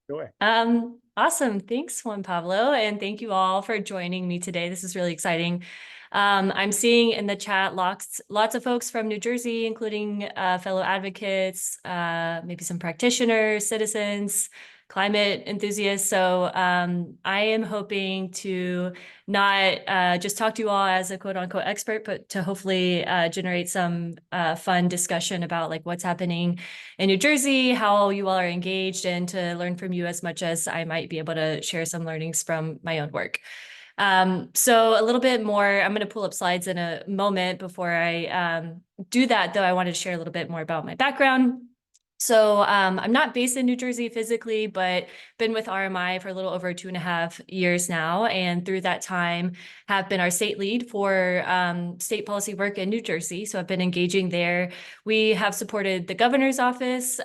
Sure. Awesome. Thanks, Juan Pablo. And thank you all for joining me today. This is really exciting. I'm seeing in the chat lots of folks from New Jersey, including fellow advocates, maybe some practitioners, citizens, climate enthusiasts. So I am hoping to not just talk to you all as a quote unquote expert, but to hopefully generate some fun discussion about like what's happening in New Jersey, how you all are engaged, and to learn from you as much as I might be able to share some learnings from my own work. So a little bit more, I'm going to pull up slides in a moment. Before I do that, though, I wanted to share a little bit more about my background. So I'm not based in New Jersey physically, but been with RMI for a little over 2.5 years now. And through that time, have been our state lead for state policy work in New Jersey. So I've been engaging there. We have supported the governor's office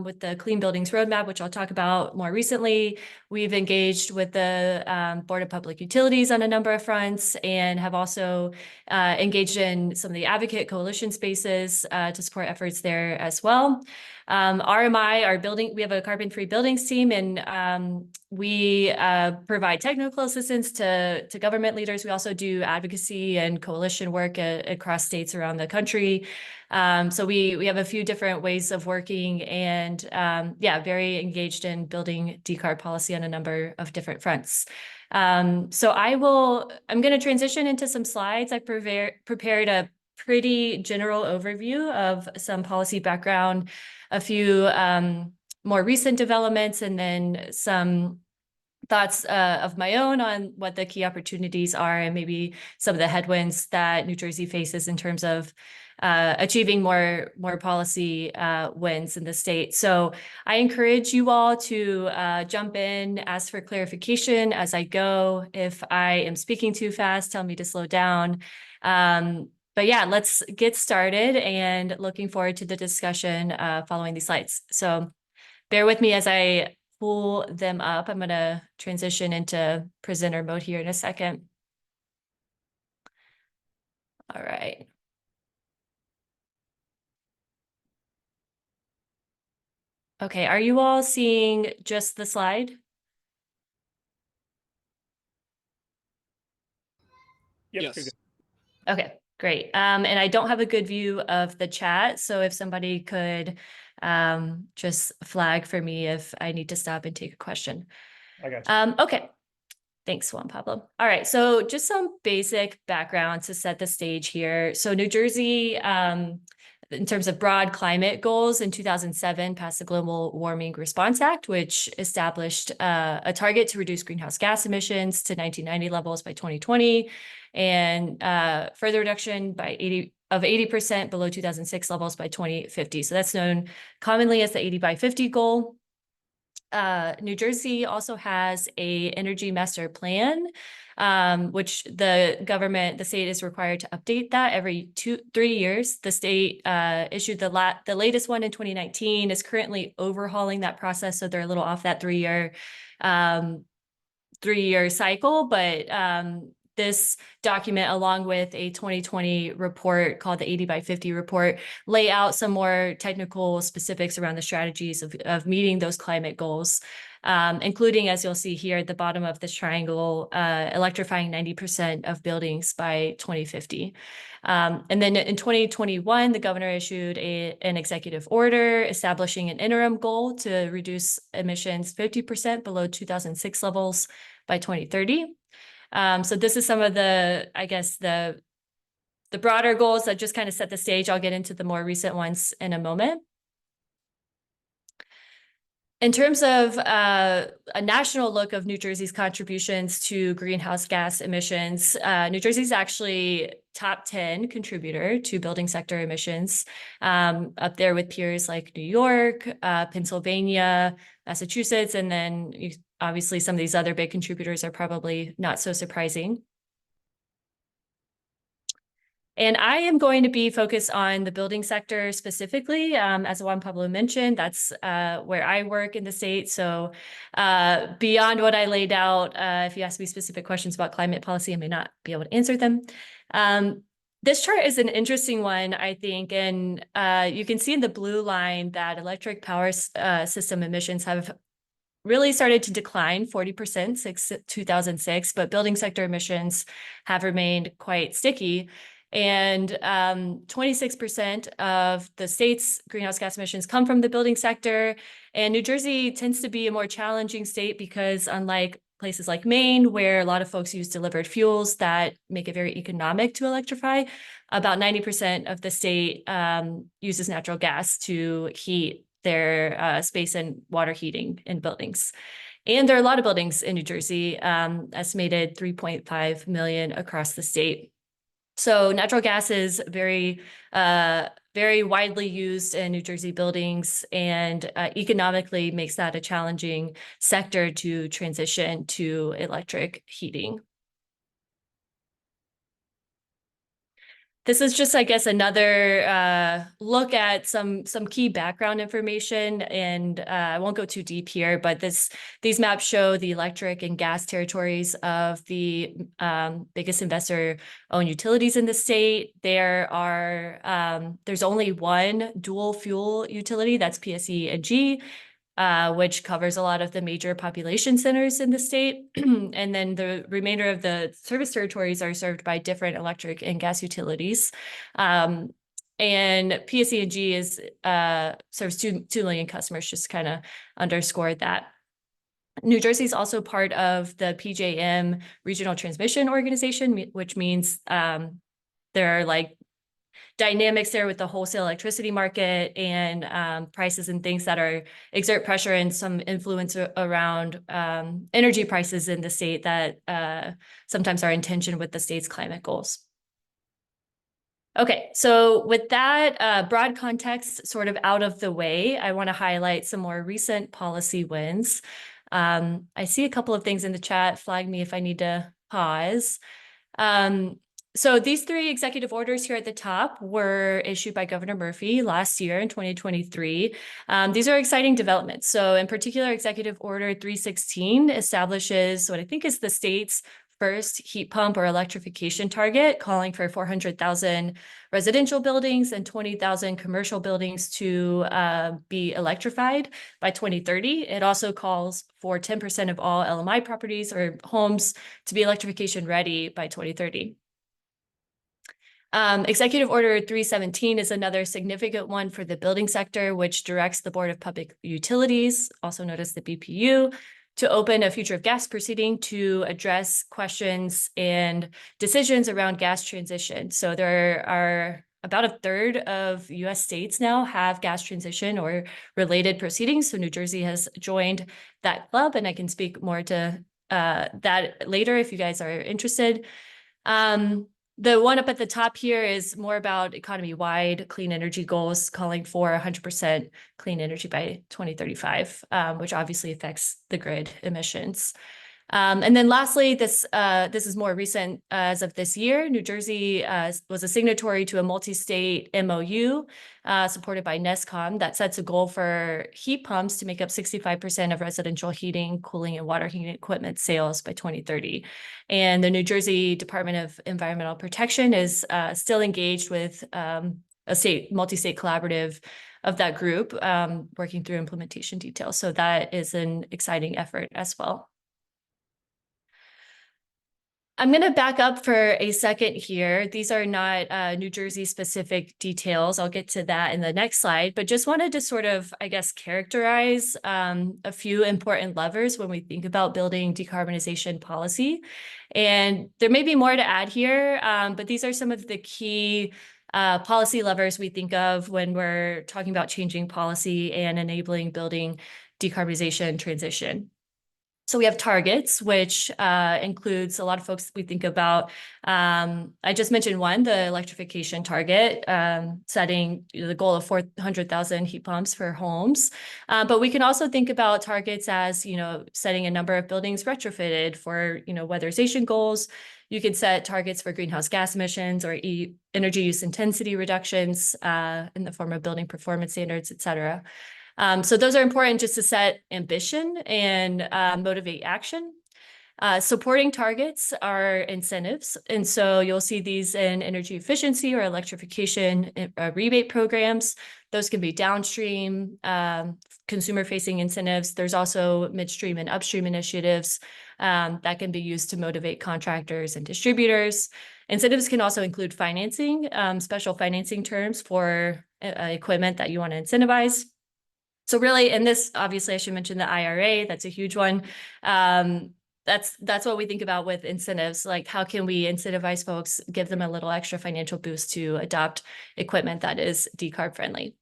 with the Clean Buildings Roadmap, which I'll talk about more recently. We've engaged with the Board of Public Utilities on a number of fronts, and have also engaged in some of the advocate coalition spaces to support efforts there as well. RMI, we have a carbon-free buildings team, and we provide technical assistance to government leaders. We also do advocacy and coalition work across states around the country. So we have a few different ways of working, and yeah, very engaged in building decarb policy on a number of different fronts. So I'm going to transition into some slides. I prepared a pretty general overview of some policy background, a few more recent developments, and then some thoughts of my own on what the key opportunities are, and maybe some of the headwinds that New Jersey faces in terms of achieving more policy wins in the state. So I encourage you all to jump in, ask for clarification as I go. If I am speaking too fast, tell me to slow down. But yeah, let's get started, and looking forward to the discussion following these slides. So bear with me as I pull them up. I'm going to transition into presenter mode here in a second. All right. Okay, are you all seeing just the slide? Yep. Yes. Okay, great. And I don't have a good view of the chat, so if somebody could just flag for me if I need to stop and take a question. I got you. Okay. Thanks, Juan Pablo. All right, so just some basic background to set the stage here. So New Jersey, in terms of broad climate goals, in 2007 passed the Global Warming Response Act, which established a target to reduce greenhouse gas emissions to 1990 levels by 2020, and further reduction by 80% below 2006 levels by 2050. So that's known commonly as the 80 by 50 goal. New Jersey also has a energy master plan, which the state is required to update that every 3 years. The state issued the latest one in 2019, is currently overhauling that process, so they're a little off that 3-year cycle, but this document, along with a 2020 report called the 80 by 50 report, lay out some more technical specifics around the strategies of meeting those climate goals, including, as you'll see here at the bottom of this triangle, electrifying 90% of buildings by 2050. And then in 2021, the governor issued an executive order establishing an interim goal to reduce emissions 50% below 2006 levels by 2030. So this is some of the, I guess, the broader goals that just kind of set the stage. I'll get into the more recent ones in a moment. In terms of a national look of New Jersey's contributions to greenhouse gas emissions, New Jersey is actually top 10 contributor to building sector emissions, up there with peers like New York, Pennsylvania, Massachusetts, and then obviously some of these other big contributors are probably not so surprising. And I am going to be focused on the building sector specifically. As Juan Pablo mentioned, that's where I work in the state. So beyond what I laid out, if you ask me specific questions about climate policy, I may not be able to answer them. This chart is an interesting one, I think, and you can see in the blue line that electric power system emissions have really started to decline 40% since 2006, but building sector emissions have remained quite sticky. And 26% of the state's greenhouse gas emissions come from the building sector. And New Jersey tends to be a more challenging state because, unlike places like Maine, where a lot of folks use delivered fuels that make it very economic to electrify, about 90% of the state uses natural gas to heat their space and water heating in buildings. And there are a lot of buildings in New Jersey, estimated 3.5 million across the state. So natural gas is very widely used in New Jersey buildings, and economically makes that a challenging sector to transition to electric heating. This is just, I guess, another look at some key background information, and I won't go too deep here, but these maps show the electric and gas territories of the biggest investor-owned utilities in the state. There's only one dual fuel utility, that's PSE&G, which covers a lot of the major population centers in the state. And then the remainder of the service territories are served by different electric and gas utilities. And PSE&G serves 2 million customers, just kind of underscore that. New Jersey is also part of the PJM Regional Transmission Organization, which means there are like dynamics there with the wholesale electricity market and prices and things that exert pressure and some influence around energy prices in the state that sometimes are in tension with the state's climate goals. Okay, so with that broad context sort of out of the way, I want to highlight some more recent policy wins. I see a couple of things in the chat. Flag me if I need to pause. So these 3 executive orders here at the top were issued by Governor Murphy last year in 2023. These are exciting developments. So in particular, Executive Order 316 establishes what I think is the state's first heat pump or electrification target, calling for 400,000 residential buildings and 20,000 commercial buildings to be electrified by 2030. It also calls for 10% of all LMI properties or homes to be electrification ready by 2030. Executive Order 317 is another significant one for the building sector, which directs the Board of Public Utilities, also known as the BPU, to open a future of gas proceeding to address questions and decisions around gas transition. So there are about a third of US states now have gas transition or related proceedings. So New Jersey has joined that club, and I can speak more to that later if you guys are interested. The one up at the top here is more about economy-wide clean energy goals, calling for 100% clean energy by 2035, which obviously affects the grid emissions. And then lastly, this is more recent as of this year. New Jersey was a signatory to a multi-state MOU supported by NESCOM that sets a goal for heat pumps to make up 65% of residential heating, cooling, and water heating equipment sales by 2030. And the New Jersey Department of Environmental Protection is still engaged with a multi-state collaborative of that group, working through implementation details. So that is an exciting effort as well. I'm going to back up for a second here. These are not New Jersey specific details. I'll get to that in the next slide, but just wanted to sort of, I guess, characterize a few important levers when we think about building decarbonization policy. And there may be more to add here, but these are some of the key policy levers we think of when we're talking about changing policy and enabling building decarbonization transition. So we have targets, which includes a lot of folks we think about. I just mentioned one, the electrification target, setting the goal of 400,000 heat pumps for homes. But we can also think about targets as, setting a number of buildings retrofitted for, weatherization goals. You could set targets for greenhouse gas emissions or energy use intensity reductions in the form of building performance standards, et cetera. So those are important just to set ambition and motivate action. Supporting targets are incentives. And so you'll see these in energy efficiency or electrification rebate programs. Those can be downstream, consumer-facing incentives. There's also midstream and upstream initiatives that can be used to motivate contractors and distributors. Incentives can also include financing, special financing terms for equipment that you want to incentivize. So really, and this, obviously, I should mention the IRA, that's a huge one. That's what we think about with incentives, like how can we incentivize folks, give them a little extra financial boost to adopt equipment that is decarb friendly.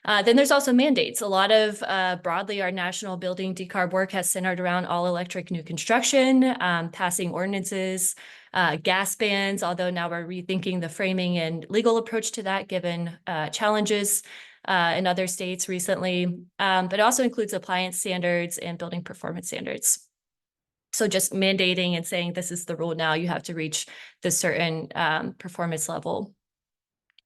Then there's also mandates. A lot of broadly our national building decarb work has centered around all electric new construction, passing ordinances, gas bans, although now we're rethinking the framing and legal approach to that given challenges in other states recently, but it also includes appliance standards and building performance standards. So just mandating and saying this is the rule now, you have to reach this certain performance level.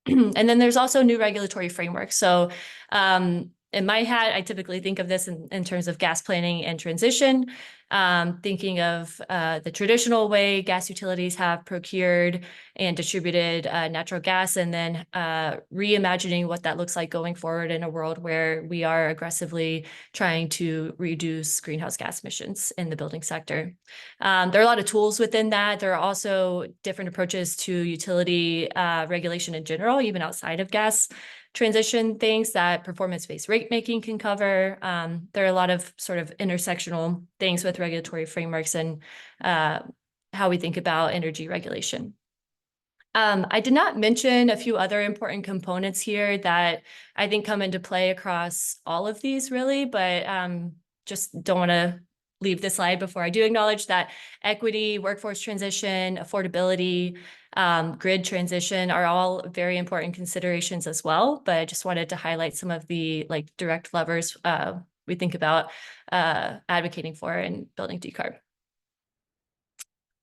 And then there's also new regulatory frameworks. So in my hat, I typically think of this in terms of gas planning and transition, thinking of the traditional way gas utilities have procured and distributed natural gas, and then reimagining what that looks like going forward in a world where we are aggressively trying to reduce greenhouse gas emissions in the building sector. There are a lot of tools within that. There are also different approaches to utility regulation in general, even outside of gas transition things that performance-based rate making can cover. There are a lot of sort of intersectional things with regulatory frameworks and how we think about energy regulation. I did not mention a few other important components here that I think come into play across all of these really, but just don't want to leave the slide before I do acknowledge that equity, workforce transition, affordability, grid transition are all very important considerations as well. But I just wanted to highlight some of the direct levers we think about advocating for in building decarb.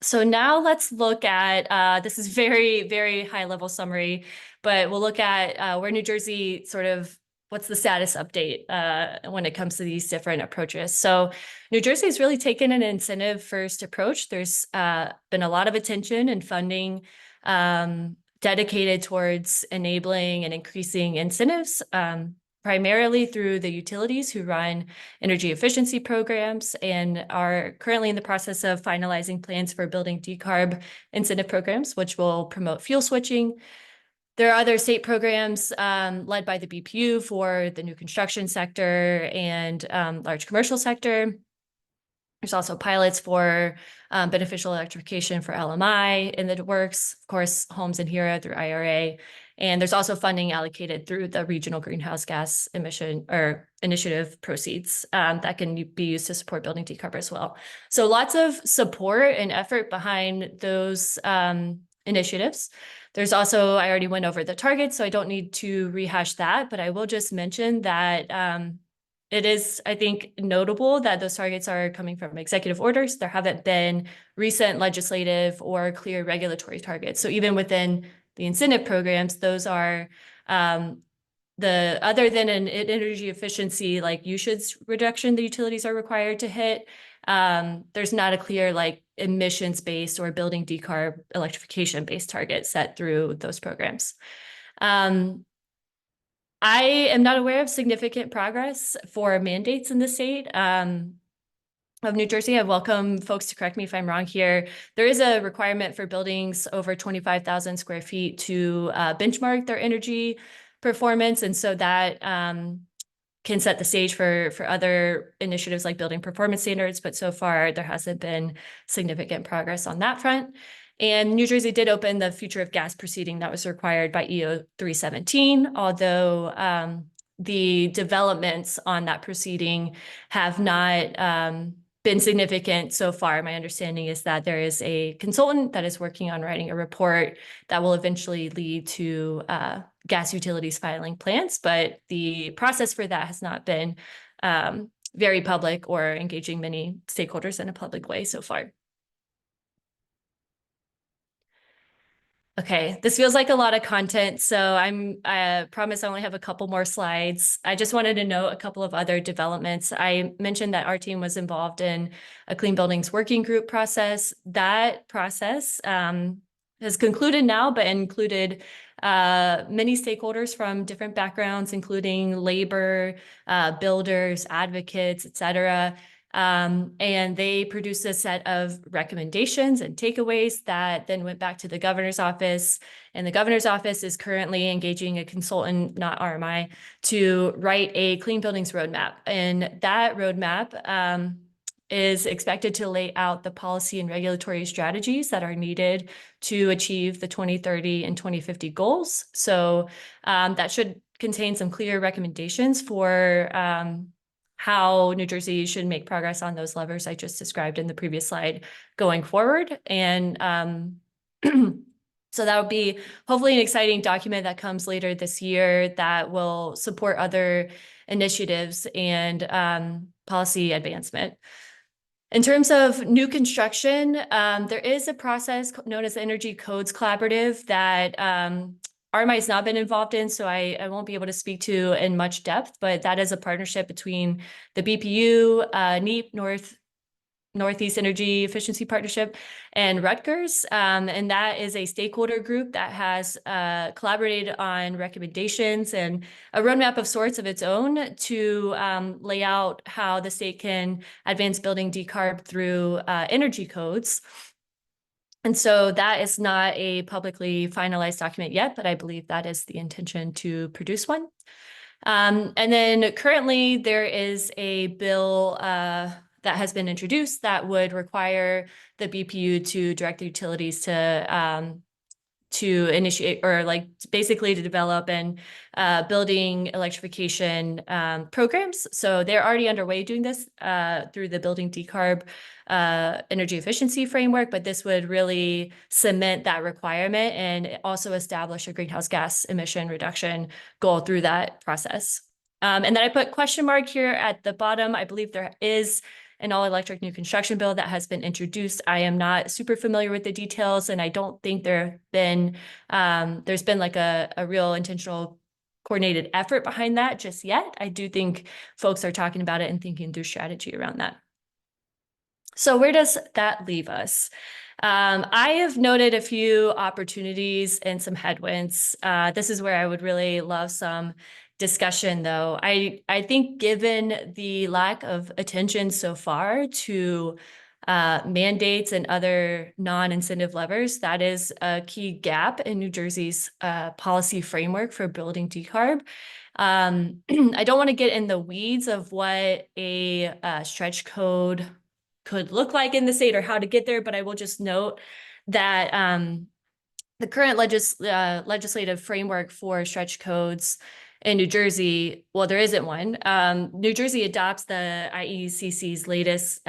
So now let's look at, this is very, very high level summary, but we'll look at where New Jersey sort of, what's the status update when it comes to these different approaches. So New Jersey has really taken an incentive first approach. There's been a lot of attention and funding dedicated towards enabling and increasing incentives, primarily through the utilities who run energy efficiency programs and are currently in the process of finalizing plans for building decarb incentive programs, which will promote fuel switching. There are other state programs led by the BPU for the new construction sector and large commercial sector. There's also pilots for beneficial electrification for LMI in the works, of course, Homes and HERA through IRA. And there's also funding allocated through the regional greenhouse gas emission or initiative proceeds that can be used to support building decarb as well. So lots of support and effort behind those initiatives. There's also, I already went over the targets, so I don't need to rehash that, but I will just mention that it is, I think, notable that those targets are coming from executive orders. There haven't been recent legislative or clear regulatory targets. So even within the incentive programs, those are other than an energy efficiency, like usage reduction, the utilities are required to hit. There's not a clear emissions-based or building decarb electrification-based target set through those programs. I am not aware of significant progress for mandates in the state of New Jersey. I welcome folks to correct me if I'm wrong here. There is a requirement for buildings over 25,000 square feet to benchmark their energy performance. And so that can set the stage for other initiatives like building performance standards. But so far, there hasn't been significant progress on that front. And New Jersey did open the future of gas proceeding that was required by EO 317, although the developments on that proceeding have not been significant so far. My understanding is that there is a consultant that is working on writing a report that will eventually lead to gas utilities filing plans, but the process for that has not been very public or engaging many stakeholders in a public way so far. Okay, this feels like a lot of content, so I promise I only have a couple more slides. I just wanted to note a couple of other developments. I mentioned that our team was involved in a Clean Buildings Working Group process. That process has concluded now, but included many stakeholders from different backgrounds, including labor, builders, advocates, et cetera. And they produced a set of recommendations and takeaways that then went back to the governor's office. And the governor's office is currently engaging a consultant, not RMI, to write a clean buildings roadmap. And that roadmap is expected to lay out the policy and regulatory strategies that are needed to achieve the 2030 and 2050 goals. So that should contain some clear recommendations for how New Jersey should make progress on those levers I just described in the previous slide going forward. And so that would be hopefully an exciting document that comes later this year that will support other initiatives and policy advancement. In terms of new construction, there is a process known as the Energy Codes Collaborative that RMI has not been involved in, so I won't be able to speak to in much depth, but that is a partnership between the BPU, NEEP, Northeast Energy Efficiency Partnership, and Rutgers. And that is a stakeholder group that has collaborated on recommendations and a roadmap of sorts of its own to lay out how the state can advance building decarb through energy codes. And so that is not a publicly finalized document yet, but I believe that is the intention to produce one. And then currently there is a bill that has been introduced that would require the BPU to direct the utilities to initiate or like basically to develop and building electrification programs. So they're already underway doing this through the Building Decarb energy efficiency framework, but this would really cement that requirement and also establish a greenhouse gas emission reduction goal through that process. And then I put question mark here at the bottom. I believe there is an all-electric new construction bill that has been introduced. I am not super familiar with the details, and I don't think there's been like a real intentional coordinated effort behind that just yet. I do think folks are talking about it and thinking through strategy around that. So where does that leave us? I have noted a few opportunities and some headwinds. This is where I would really love some discussion, though. I think given the lack of attention so far to mandates and other non-incentive levers, that is a key gap in New Jersey's policy framework for building decarb. I don't want to get in the weeds of what a stretch code could look like in the state or how to get there, but I will just note that the current legislative framework for stretch codes in New Jersey, well, there isn't one. New Jersey adopts the IECC's latest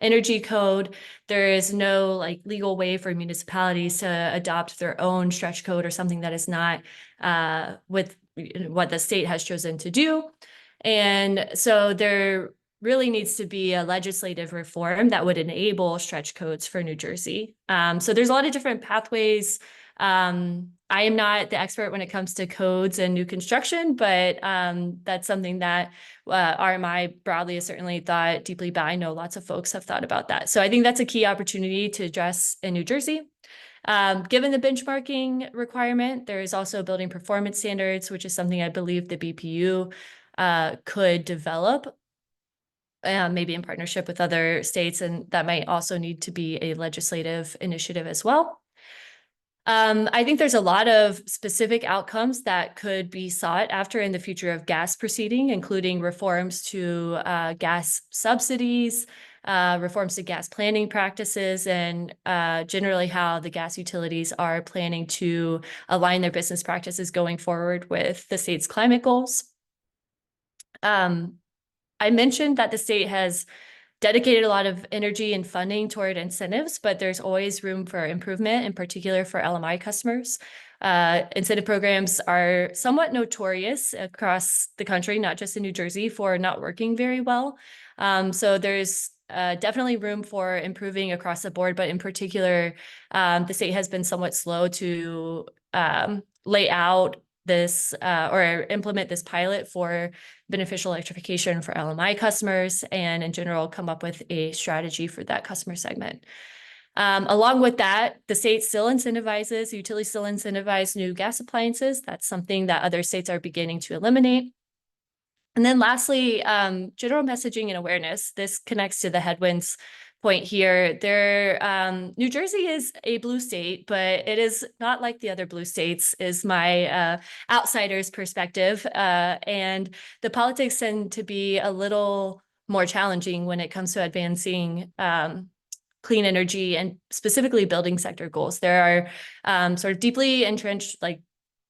energy code. There is no like legal way for municipalities to adopt their own stretch code or something that is not with what the state has chosen to do. And so there really needs to be a legislative reform that would enable stretch codes for New Jersey. So there's a lot of different pathways. I am not the expert when it comes to codes and new construction, but that's something that RMI broadly has certainly thought deeply about. I know lots of folks have thought about that. So I think that's a key opportunity to address in New Jersey. Given the benchmarking requirement, there is also building performance standards, which is something I believe the BPU could develop, maybe in partnership with other states, and that might also need to be a legislative initiative as well. I think there's a lot of specific outcomes that could be sought after in the future of gas proceeding, including reforms to gas subsidies, reforms to gas planning practices, and generally how the gas utilities are planning to align their business practices going forward with the state's climate goals. I mentioned that the state has dedicated a lot of energy and funding toward incentives, but there's always room for improvement, in particular for LMI customers. Incentive programs are somewhat notorious across the country, not just in New Jersey, for not working very well. So there's definitely room for improving across the board, but in particular, the state has been somewhat slow to lay out this or implement this pilot for beneficial electrification for LMI customers, and in general, come up with a strategy for that customer segment. Along with that, the state still incentivizes, utilities still incentivize new gas appliances. That's something that other states are beginning to eliminate. And then lastly, general messaging and awareness. This connects to the headwinds point here. New Jersey is a blue state, but it is not like the other blue states, is my outsider's perspective. And the politics tend to be a little more challenging when it comes to advancing clean energy and specifically building sector goals. There are sort of deeply entrenched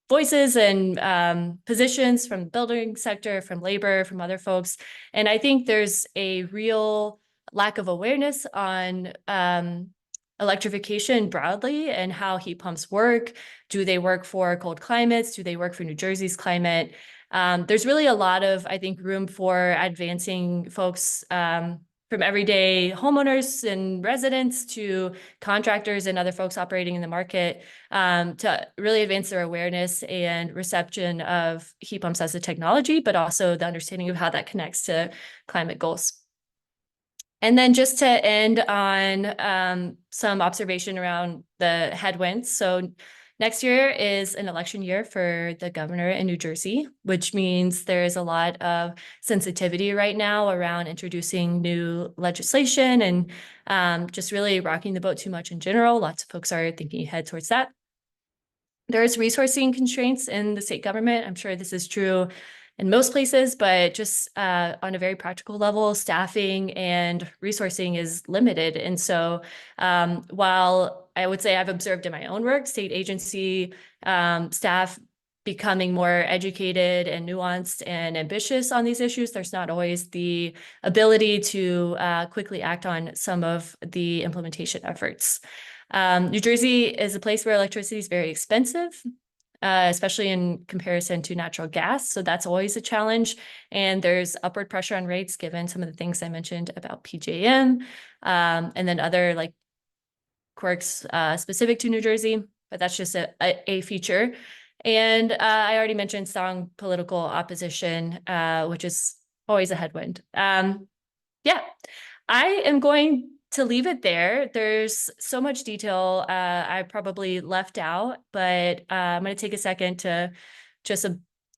voices and positions from the building sector, from labor, from other folks. And I think there's a real lack of awareness on electrification broadly and how heat pumps work. Do they work for cold climates? Do they work for New Jersey's climate? There's really a lot of, I think, room for advancing folks from everyday homeowners and residents to contractors and other folks operating in the market to really advance their awareness and reception of heat pumps as a technology, but also the understanding of how that connects to climate goals. And then just to end on some observation around the headwinds. So next year is an election year for the governor in New Jersey, which means there is a lot of sensitivity right now around introducing new legislation and just really rocking the boat too much in general. Lots of folks are thinking ahead towards that. There's resourcing constraints in the state government. I'm sure this is true in most places, but just on a very practical level, staffing and resourcing is limited. And so while I would say I've observed in my own work, state agency staff becoming more educated and nuanced and ambitious on these issues, there's not always the ability to quickly act on some of the implementation efforts. New Jersey is a place where electricity is very expensive, especially in comparison to natural gas. So that's always a challenge. And there's upward pressure on rates given some of the things I mentioned about PJM and then other quirks specific to New Jersey, but that's just a feature. And I already mentioned strong political opposition, which is always a headwind. Yeah, I am going to leave it there. There's so much detail I probably left out, but I'm going to take a second to just